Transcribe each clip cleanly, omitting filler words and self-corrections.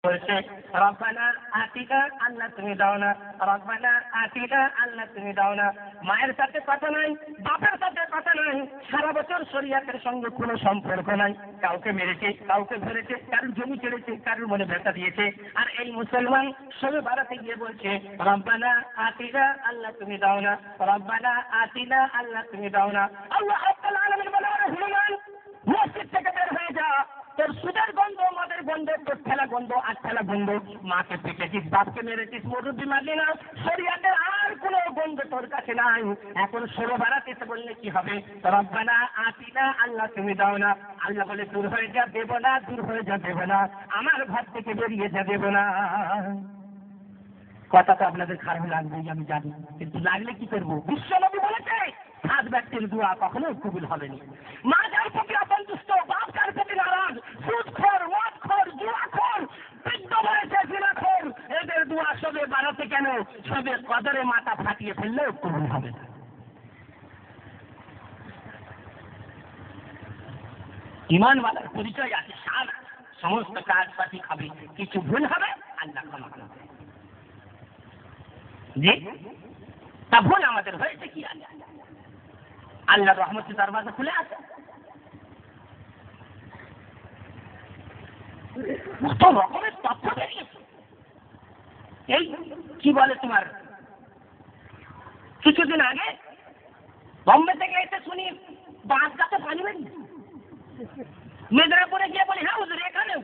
বলছে রব্বানা আতিনা আল্লাহ তুমি দাও না, রব্বানা আতিনা আল্লাহ তুমি দাও না। মায়ের সাথে কথা নাই, বাপের সাথে কথা নাই, সারা বছর শরীয়তের সঙ্গে কোনো সম্পর্ক নাই, কাউকে মেরেছে, কাউকে ধরেছে, কারোর জমি ছেড়েছে, কারোর মনে ব্যথা দিয়েছে। আর এই মুসলমান শবে বাড়াতে গিয়ে বলছে রব্বানা আতিনা আল্লাহ তুমি দাও না, রব্বানা আতিনা আল্লাহ তুমি দাও না। আল্লাহ রাব্বুল আলামিন বলে হুমান মসজিদ থেকে বের হয়ে যা, তোর সুদের গন্ধ, মদের গন্ধ, তোর ঠেলা গন্ধ, আর ঠেলা গন্ধ, মাকে পেটেছিস, বাপকে মেরেছিস, মুরব্বি মারলি না, শরীয়তের আর কোনো গন্ধ তোর কাছে নাই। এখন সরে বেড়াতে বললে কি হবে? রব্বানা আতিনা আল্লাহ তুমি দাও না। আল্লাহ বলে দূর হয়ে যা, দেব না, দূর হয়ে যা, দেব না, আমার ঘর থেকে বেরিয়ে যা, দেব না। কথা তো আপনাদের খারাপ লাগবেই আমি জানি, কিন্তু লাগলে কি করবো? বিশ্বনবী বলেছে 7 ব্যক্তির দোয়া কখনো কবুল হবে না। মা যার প্রতি অসন্তুষ্ট, বাপ যার প্রতি নারাজ, সুদখোর, মদখোর, জুয়াখোর, বৃদ্ধ বয়সে জিনাখোর, এদের দোয়া সবে বাড়াতে কেন, সবে কদরে মাথা ফাটিয়ে ফেললেও কবুল হবে না। ঈমানওয়ালার পরিচয় আছে, সারা সমস্ত কাজ পাতি খাবে, কিছু ভুল হবে আল্লাহ ক্ষমা করবে। জি, তা ভুল আমাদের হয়েছে কি? আল্লাহ রহমতের দরওয়াজা খুলে আছে, কত রকমের তথ্য বেরিয়েছে। এই কি বলে তোমার, কিছুদিন আগে বম্বে থেকে এসে শুনি বাঁশ গাছে পানি বেরিয়ে, মেদিনীপুরে গিয়ে বলি হ্যাঁ হুজুর এখানেও,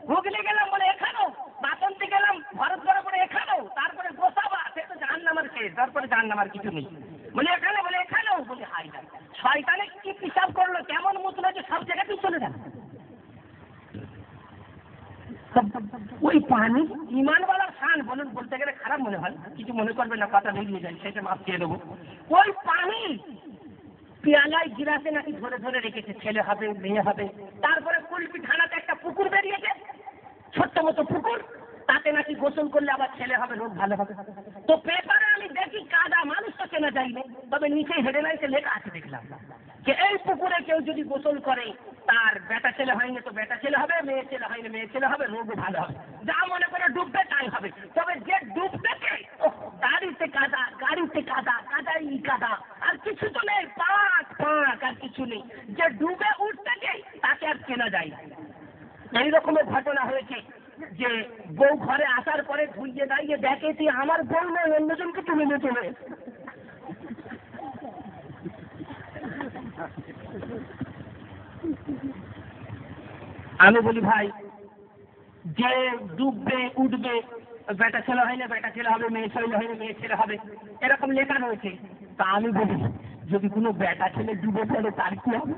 হুগলি গেলাম বলে এখানেও, বাসন্তী গেলাম ভরতপুরে বলে এখানেও, তারপরে গোসাবা সে তো জাহান্নামের শেষ, তারপরে জাহান্নামের কিছু নেই বলে এখানে, বলে এখানেও, বলে হাই না শয়তানে কি পিশাব করলো, কেমন মুতলো যে সব জায়গাতেই চলে গেল। ওই পানি ঈমানওয়ালার শান, বলুন বলতে গেলে খারাপ মনে হয়, কিছু মনে করবে না, কথা বেরিয়ে যায়, সেটা মাফ দিয়ে দেবো। ওই পানি পেয়ালায় গিলাসে নাকি ধরে ধরে রেখেছে, ছেলে হবে মেয়ে হবে। তারপরে কুলপি থানাতে একটা পুকুর বেরিয়েছে, ছোট্ট মতো পুকুর, তাতে নাকি গোসল করলে আবার ছেলে হবে, রোগ ভালো হবে। তো পেপারে আমি দেখি কাদা, মানুষ তো চেনা যায়নি, তবে নিচে হেডলাইনে লেখা আছে দেখলাম যে এই পুকুরে কেউ যদি গোসল করে তার বেটা ছেলে হয়নি তো বেটা ছেলে হবে, মেয়ে ছেলে হয়নি মেয়ে ছেলে হবে, রোগ ভালো হবে, যা মনে করে ডুববে তাই হবে। তবে যে ডুববে গাড়িতে কাদা, গাড়িতে কাদা, কাদাই কাদা, আর কিছু তো নেই, পাক পাক, আর কিছু নেই। যে ডুবে উঠতে যাই তাকে আর চেনা যায় না। এই রকমের ঘটনা হয়েছে যে বউ ঘরে আসার পরে ঘুরিয়ে দাঁড়িয়ে দেখেছি আমার বউ নয়, অন্যজনকে তুলে নিয়ে চলে। আমি বলি ভাই, যে ডুববে উঠবে, বেটা ছেলে হয় না বেটা ছেলে হবে, মেয়ে ছেলে হয় না মেয়ে ছেলে হবে, এরকম লেখা রয়েছে। তা আমি বলি যদি কোনো বেটা ছেলে ডুবে পড়ে তার কি হবে?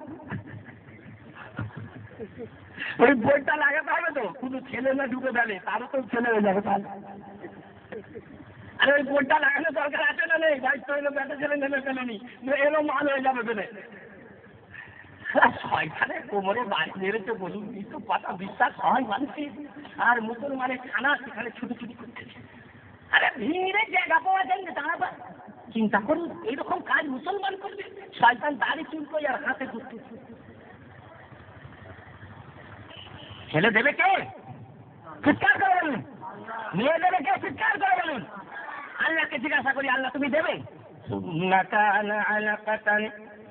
ওই বোর্ডটা লাগাতে হবে তো, কোনো ছেলে না ডুবে যাবে তারও তো ছেলে হয়ে যাবে তাহলে। আরে ওই বোর্ডটা লাগানোর দরকার আছে না নেই? ভাই তো এলো বেটা ছেলে নেমে ফেলেনি, এলো মাল হয়ে যাবে ফেলে। শয়তানে কোমরে বাড়ি মেরেছে বলুন, কিছু কথা বিশ্বাস হয় মানুষের? আর মুসলমানের খানা সেখানে ছুটি ছুটি করতেছে। আরে ভিড়ে জায়গা পাওয়া যায় না, দাঁড়াবা চিন্তা করুন, এইরকম কাজ মুসলমান করবে? শয়তান দাড়ি চুলকো আর হাতে ঘুরতে। ছেলে দেবে কে? চিৎকার করে বলুন। মেয়ে দেবে কে? চিৎকার করে বলুন। আল্লাহকে জিজ্ঞাসা করি, আল্লাহ তুমি দেবে?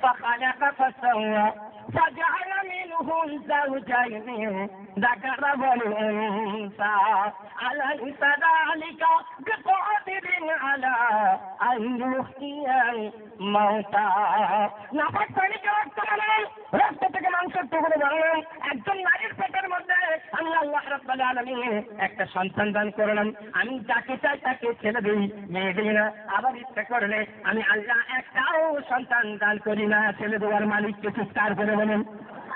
فخلق فسوى فجعل منه الزوجين ذكر والأنثى أليس ذلك بقادر على أن يحيي الموتى নাপাক পানিকে রক্ত বানালেন, রক্ত থেকে মাংসের টুকরো বানালেন, একজন নারীর পেটের মধ্যে আমি আল্লাহ রাব্বুল আলামিন একটা সন্তান দান করলাম। আমি যাকে চাই তাকে ছেলে দিই, মেয়ে দিই না। আবার ইচ্ছা করলে আমি আল্লাহ একটাও সন্তান দান করি না। ছেলে দেওয়ার মালিককে চিৎকার করে বলুন,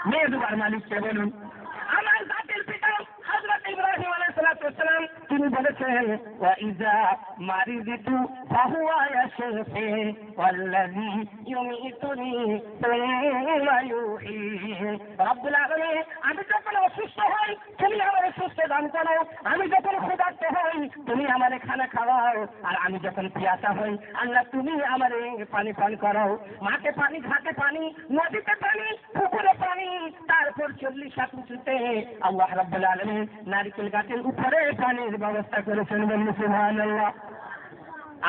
মেয়ে দেওয়ার মালিককে বলুন। আমার জাতির পিতা হযরত ইব্রাহিম আলাইহিস সালাম তিনি বলেছেন ওয়াইজা মারিদতু ফাহুয়া ইয়াশফি ওয়াল্লাযী ইউমিতুনি সুম্মা ইউহয়িন। রব্বুল আলামিন, আমি যখন অসুস্থ হই তুমি আমারে সুস্থ দান করো, আমি যখন ক্ষুধার্ত হই তুমি আমারে খানা খাওয়াও, আর আমি যখন পিয়াসা হই আল্লাহ তুমি আমারে পানি পান করাও। মাঠে পানি, ঘাটে পানি, নদীতে পানি, পুকুরে পানি, তারপর 40 হাত উঁচুতে আল্লাহ রাব্বুল আলামিন নারকেল গাছের উপরে পানির ব্যবস্থা করেছেন। বলুন সুবহানাল্লাহ।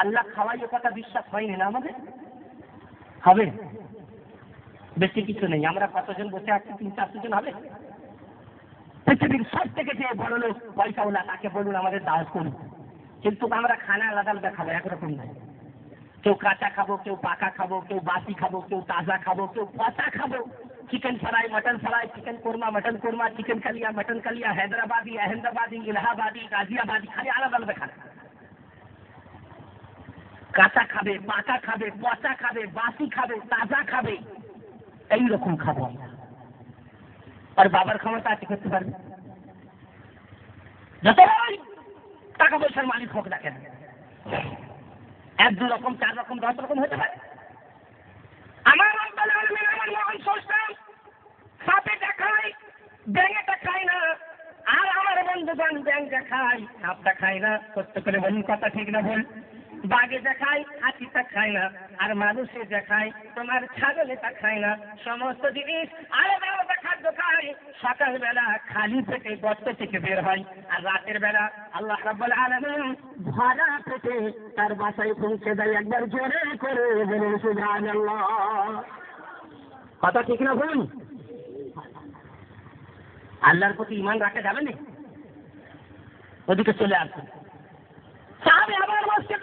আল্লাহ খাওয়াই কথা বিশ্বাস হয়নি না আমাদের? হবে? বেশি কিছু নেই, আমরা কতজন বসে আছি? 3-4 জন হবে। পৃথিবীর সব থেকে যে বড় লোক পয়সাওয়ালা তাকে বলুন আমাদের দাওয়াত করুন, কিন্তু আমরা খানা আলাদা আলাদা খাবো, একরকম নয়। কেউ কাঁচা খাবো, কেউ পাকা খাবো, কেউ বাসি খাবো, কেউ তাজা খাবো, কেউ পচা খাবো। Chicken fry, mutton fry, chicken korma, mutton korma, chicken kalia, mutton kalia, Hyderabadi, Ahmedabadi, Allahabadi, Ghaziabadi, খালি আলাদা আলাদা খাবে। কাঁচা খাবে, পাকা খাবে, পচা খাবে, বাসি খাবে, তাজা খাবে, এইরকম খাবো আমরা। আর বাবার ক্ষমতা আছে, করতে পারবে? যতই টাকা পয়সার মালিক হোক না কেন, 1-2 রকম, 4 রকম, 10 রকম হতে পারে। আমার রব্বুল আলামিন আমার মহান স্রষ্টা সাপেটা খায়, ব্যাঙেটা খায় না। আর আমার বন্ধুগণ ব্যাঙটা খায়, সাপটা খায় না। সত্য করে বলুন, কথা ঠিক না ভুল? বাঘে যা খায় হাতিটা খায় না, আর মানুষে যা খায় তোমার ছাগলেটা খায় না। সমস্ত জিনিস আলাদা আলাদা খাদ্য খায়। সকালবেলা খালি পেটে গর্ত থেকে বের হয়, আর রাতের বেলা আল্লাহ রাব্বুল আলামিন ভরা পেটে তার বাসায় পৌঁছে দেয়। একবার জোরে করে বলুন সুবহানাল্লাহ। কথা ঠিক না ভুল? আল্লাহর প্রতি ঈমান রাখা যাবে না? ওদিকে চলে আসুন। সাহাবী আমার মসজিদে